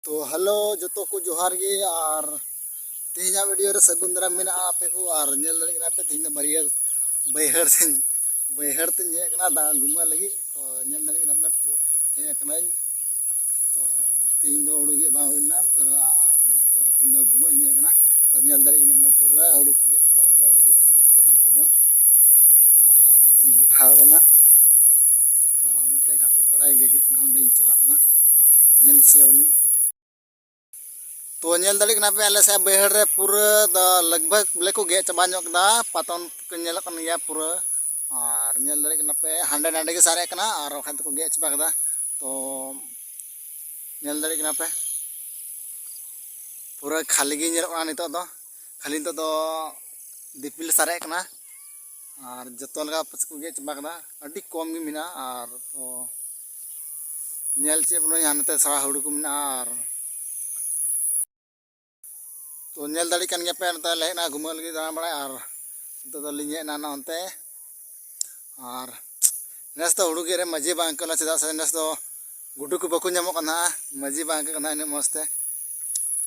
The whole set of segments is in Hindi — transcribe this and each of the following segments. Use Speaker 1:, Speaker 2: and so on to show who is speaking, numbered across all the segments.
Speaker 1: तो हेलो जो को जोहार गे और तेजा वीडियो रे सगुन दरा मेना आपे को और नेल दड़ी कना पे तीन बरिया बैहर ते जे कना दा घुमा लगी तो नेल दड़ी कना पे हे कना तो तीन दो उड़ुगे बा होइना और ने ते तीन दो घुमा जे कना तो नेल दड़ी कना पे पूरा उड़ु के चबा बा लगी ने को दन को दो और ते उठाव कना तो उनते गाते कोड़ा गे कना उंडे चला कना नेल से उनी तो नेल दड़ी कना पे आले से बैहर रे पूरा द लगभग ब्ले को गे चबा ᱧᱚᱜ ᱠᱟᱫᱟ पातन को नेल कन या पूरा और नेल दड़ी कना पे हांडे नांडे के सारे कना और खान को गे चबा कदा तो नेल दड़ी कना पे पूरा खाली गे नेल कना नितो दो खाली नितो दो दिपिल सारे कना और जतो लगा पस को गे चबा कदा अडी कम गे मिना और तो नेल चे बनो यानते सारा हुडू को मिना और तो नेल दड़ी कन गे पे नता लेना घुमा लगी दाना बड़ा और तो लिंगे ना नते और नेस तो हुडू गे रे मजी बांग कला चदा से नेस तो गुडू को बको ᱧᱟᱢᱚᱜ ᱠᱟᱱᱟ मजी बांग कना इन मस्ते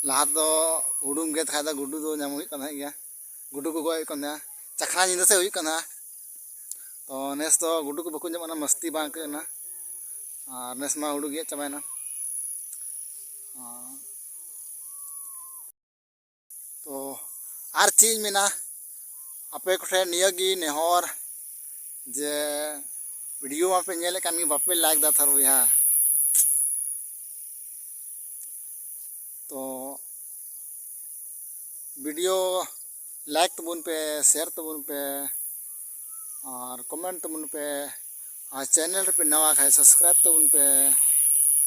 Speaker 1: लहा तो हुडूम गे था गुडू दो ᱧᱟᱢ हुई कना गया गुडू को गय कना चखना निंदा से हुई कना तो नेस तो गुडू को बको ᱧᱟᱢᱚᱜ मस्ती बांग कना और नेस मा हुडू गे चबायना तो आर चीज मेना आपे कोठे नियगी नेहर जे वीडियो में पे नेले कान गी बापे लाइक दा थार बुया तो वीडियो लाइक तबुन पे शेयर तबुन पे और कमेंट तबुन पे और चैनल पे नवा खाए सब्सक्राइब तबुन पे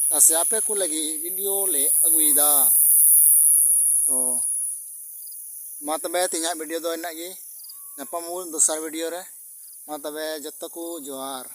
Speaker 1: तासे आपे को लगी वीडियो ले अगुईदा तो मा तबे तिना वीडियो दो इना गी नपामुल दोसर वीडियो रे मा तबे जत्तो को जोहार।